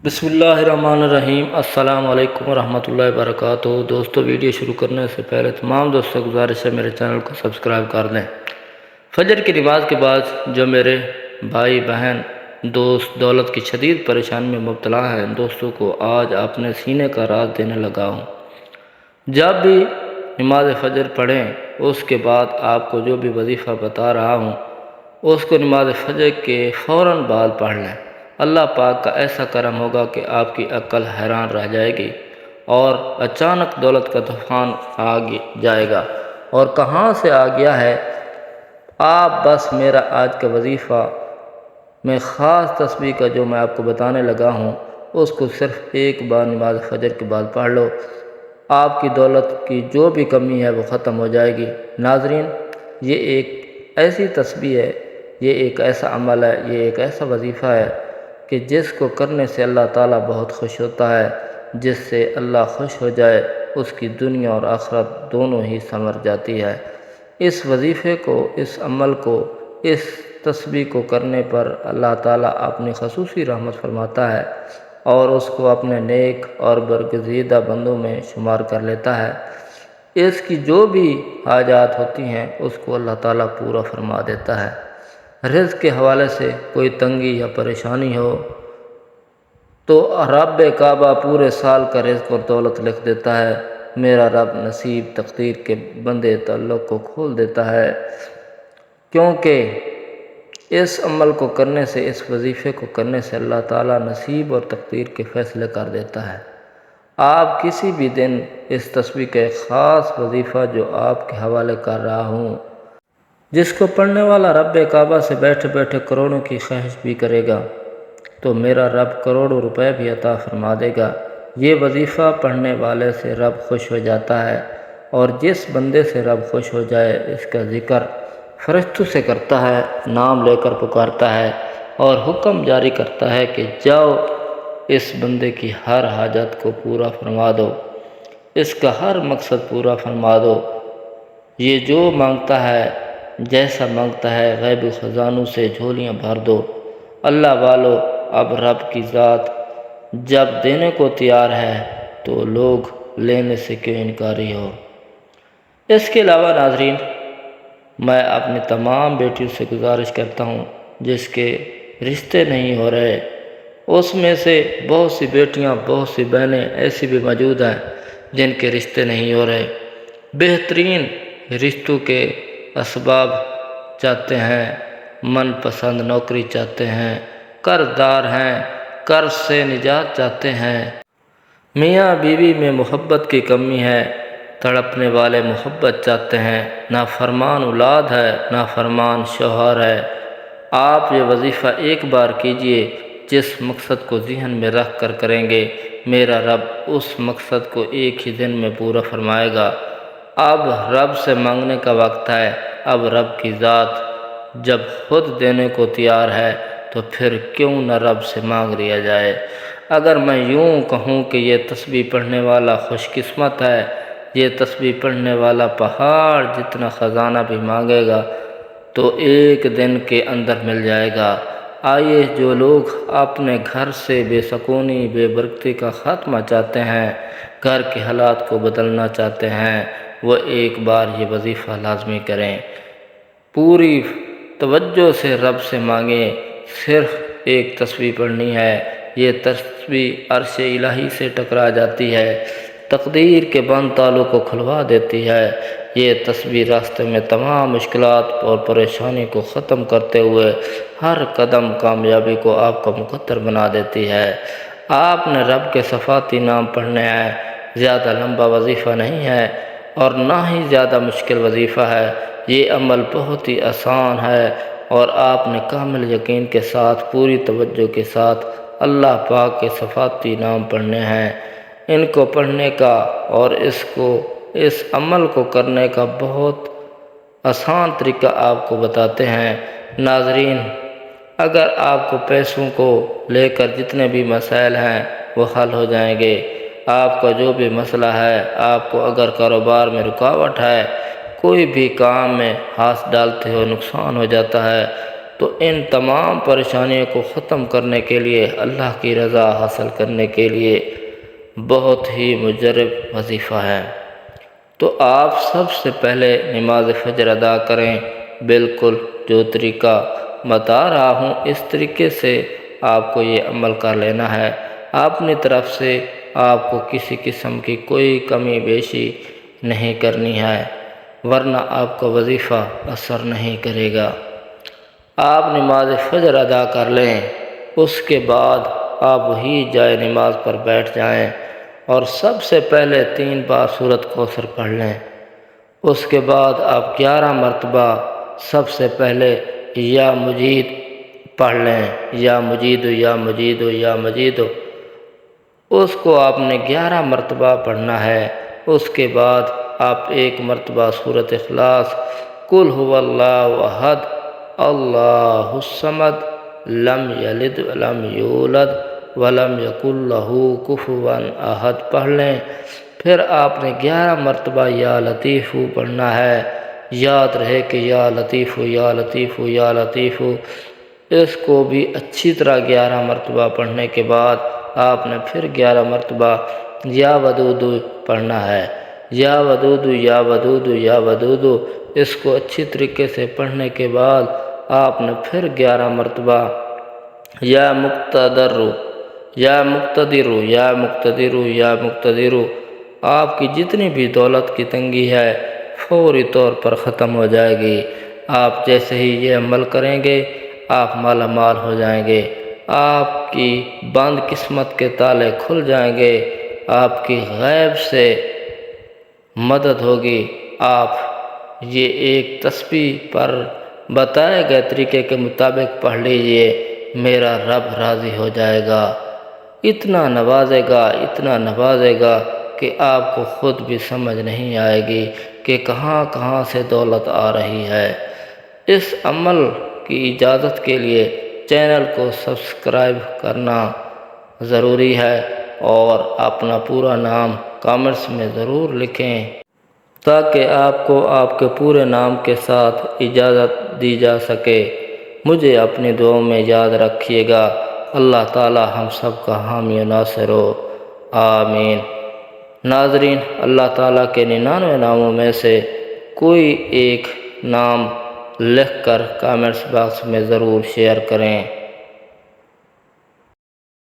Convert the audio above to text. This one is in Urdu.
بسم اللہ الرحمن الرحیم۔ السلام علیکم ورحمۃ اللہ وبرکاتہ۔ دوستو، ویڈیو شروع کرنے سے پہلے تمام دوستوں کو گزارش ہے میرے چینل کو سبسکرائب کر دیں۔ فجر کی نماز کے بعد جو میرے بھائی بہن دوست دولت کی شدید پریشانی میں مبتلا ہیں، دوستوں کو آج اپنے سینے کا راز دینے لگا ہوں۔ جب بھی نماز فجر پڑھیں، اس کے بعد آپ کو جو بھی وظیفہ بتا رہا ہوں اس کو نماز فجر کے فوراً بعد پڑھ لیں۔ اللہ پاک کا ایسا کرم ہوگا کہ آپ کی عقل حیران رہ جائے گی اور اچانک دولت کا طوفان آ جائے گا۔ اور کہاں سے آ گیا ہے؟ آپ بس میرا آج کا وظیفہ میں خاص تسبیح کا جو میں آپ کو بتانے لگا ہوں اس کو صرف ایک بار نماز فجر کے بعد پڑھ لو، آپ کی دولت کی جو بھی کمی ہے وہ ختم ہو جائے گی۔ ناظرین، یہ ایک ایسی تسبیح ہے، یہ ایک ایسا عمل ہے، یہ ایک ایسا وظیفہ ہے کہ جس کو کرنے سے اللہ تعالیٰ بہت خوش ہوتا ہے۔ جس سے اللہ خوش ہو جائے اس کی دنیا اور آخرت دونوں ہی سنور جاتی ہے۔ اس وظیفے کو، اس عمل کو، اس تسبیح کو کرنے پر اللہ تعالیٰ اپنی خصوصی رحمت فرماتا ہے اور اس کو اپنے نیک اور برگزیدہ بندوں میں شمار کر لیتا ہے۔ اس کی جو بھی حاجات ہوتی ہیں اس کو اللہ تعالیٰ پورا فرما دیتا ہے۔ رزق کے حوالے سے کوئی تنگی یا پریشانی ہو تو رب کعبہ پورے سال کا رزق اور دولت لکھ دیتا ہے۔ میرا رب نصیب تقدیر کے بندے تعلق کو کھول دیتا ہے، کیونکہ اس عمل کو کرنے سے، اس وظیفے کو کرنے سے اللہ تعالیٰ نصیب اور تقدیر کے فیصلے کر دیتا ہے۔ آپ کسی بھی دن اس تسبیح کا ایک خاص وظیفہ جو آپ کے حوالے کر رہا ہوں، جس کو پڑھنے والا رب کعبہ سے بیٹھے بیٹھے کروڑوں کی خواہش بھی کرے گا تو میرا رب کروڑوں روپے بھی عطا فرما دے گا۔ یہ وظیفہ پڑھنے والے سے رب خوش ہو جاتا ہے، اور جس بندے سے رب خوش ہو جائے اس کا ذکر فرشتوں سے کرتا ہے، نام لے کر پکارتا ہے اور حکم جاری کرتا ہے کہ جاؤ اس بندے کی ہر حاجت کو پورا فرما دو، اس کا ہر مقصد پورا فرما دو۔ یہ جو مانگتا ہے، جیسا مانگتا ہے، غیبی خزانوں سے جھولیاں بھر دو۔ اللہ والو، اب رب کی ذات جب دینے کو تیار ہے تو لوگ لینے سے کیوں انکاری ہو۔ اس کے علاوہ ناظرین، میں اپنی تمام بیٹیوں سے گزارش کرتا ہوں جس کے رشتے نہیں ہو رہے، اس میں سے بہت سی بیٹیاں، بہت سی بہنیں ایسی بھی موجود ہیں جن کے رشتے نہیں ہو رہے، بہترین رشتوں کے اسباب چاہتے ہیں، من پسند نوکری چاہتے ہیں، قرض دار ہیں، قرض سے نجات چاہتے ہیں، میاں بیوی میں محبت کی کمی ہے، تڑپنے والے محبت چاہتے ہیں، نافرمان اولاد ہے، نافرمان شوہر ہے۔ آپ یہ وظیفہ ایک بار کیجئے، جس مقصد کو ذہن میں رکھ کر کریں گے میرا رب اس مقصد کو ایک ہی دن میں پورا فرمائے گا۔ اب رب سے مانگنے کا وقت ہے۔ اب رب کی ذات جب خود دینے کو تیار ہے تو پھر کیوں نہ رب سے مانگ لیا جائے۔ اگر میں یوں کہوں کہ یہ تسبیح پڑھنے والا خوش قسمت ہے، یہ تسبیح پڑھنے والا پہاڑ جتنا خزانہ بھی مانگے گا تو ایک دن کے اندر مل جائے گا۔ آئیے، جو لوگ اپنے گھر سے بے سکونی، بے برکتی کا خاتمہ چاہتے ہیں، گھر کے حالات کو بدلنا چاہتے ہیں، وہ ایک بار یہ وظیفہ لازمی کریں، پوری توجہ سے رب سے مانگیں۔ صرف ایک تسبیح پڑھنی ہے، یہ تسبیح عرش الہی سے ٹکرا جاتی ہے، تقدیر کے بند تالوں کو کھلوا دیتی ہے۔ یہ تسبیح راستے میں تمام مشکلات اور پریشانی کو ختم کرتے ہوئے ہر قدم کامیابی کو آپ کا مقدر بنا دیتی ہے۔ آپ نے رب کے صفاتی نام پڑھنے ہیں، زیادہ لمبا وظیفہ نہیں ہے اور نہ ہی زیادہ مشکل وظیفہ ہے۔ یہ عمل بہت ہی آسان ہے اور آپ نے کامل یقین کے ساتھ، پوری توجہ کے ساتھ اللہ پاک کے صفاتی نام پڑھنے ہیں۔ ان کو پڑھنے کا اور اس عمل کو کرنے کا بہت آسان طریقہ آپ کو بتاتے ہیں۔ ناظرین، اگر آپ کو پیسوں کو لے کر جتنے بھی مسائل ہیں وہ حل ہو جائیں گے۔ آپ کا جو بھی مسئلہ ہے، آپ کو اگر کاروبار میں رکاوٹ ہے، کوئی بھی کام میں ہاتھ ڈالتے ہو نقصان ہو جاتا ہے، تو ان تمام پریشانیوں کو ختم کرنے کے لیے، اللہ کی رضا حاصل کرنے کے لیے بہت ہی مجرب وظیفہ ہے۔ تو آپ سب سے پہلے نماز فجر ادا کریں، بالکل جو طریقہ بتا رہا ہوں اس طریقے سے آپ کو یہ عمل کر لینا ہے۔ اپنی طرف سے آپ کو کسی قسم کی کوئی کمی بیشی نہیں کرنی ہے، ورنہ آپ کا وظیفہ اثر نہیں کرے گا۔ آپ نماز فجر ادا کر لیں، اس کے بعد آپ وہی جائے نماز پر بیٹھ جائیں اور سب سے پہلے 3 بار سورۃ کوثر پڑھ لیں۔ اس کے بعد آپ 11 مرتبہ سب سے پہلے یا مجید پڑھ لیں، یا مجید یا مجید یا مجید، اس کو آپ نے 11 مرتبہ پڑھنا ہے۔ اس کے بعد آپ 1 مرتبہ سورۃ اخلاص، قل هو اللہ احد اللہ الصمد لم یلد ولم یولد ولم یکن لہ کفوا احد پڑھ لیں۔ پھر آپ نے 11 مرتبہ یا لطیف پڑھنا ہے۔ یاد رہے کہ یا لطیف یا لطیف یا لطیف، اس کو بھی اچھی طرح 11 مرتبہ پڑھنے کے بعد آپ نے پھر 11 مرتبہ یا ودود پڑھنا ہے۔ یا ودود یا ودود یا ودود، اس کو اچھی طریقے سے پڑھنے کے بعد آپ نے پھر 11 مرتبہ یا مقتدر یا مقتدر یا مقتدر یا مقتدر، آپ کی جتنی بھی دولت کی تنگی ہے فوری طور پر ختم ہو جائے گی۔ آپ جیسے ہی یہ عمل کریں گے آپ مالا مال ہو جائیں گے، آپ کی بند قسمت کے تالے کھل جائیں گے، آپ کی غیب سے مدد ہوگی۔ آپ یہ ایک تسبیح پر بتائے گئے طریقے کے مطابق پڑھ لیجئے، میرا رب راضی ہو جائے گا، اتنا نوازے گا، اتنا نوازے گا کہ آپ کو خود بھی سمجھ نہیں آئے گی کہ کہاں کہاں سے دولت آ رہی ہے۔ اس عمل کی اجازت کے لیے چینل کو سبسکرائب کرنا ضروری ہے اور اپنا پورا نام کامنٹس میں ضرور لکھیں تاکہ آپ کو آپ کے پورے نام کے ساتھ اجازت دی جا سکے۔ مجھے اپنی دعاؤں میں یاد رکھیے گا۔ اللہ تعالی ہم سب کا حامی و ناصر ہو، آمین۔ ناظرین، اللہ تعالیٰ کے 99 ناموں میں سے کوئی ایک نام لکھ کر کامنٹس باکس میں ضرور شیئر کریں۔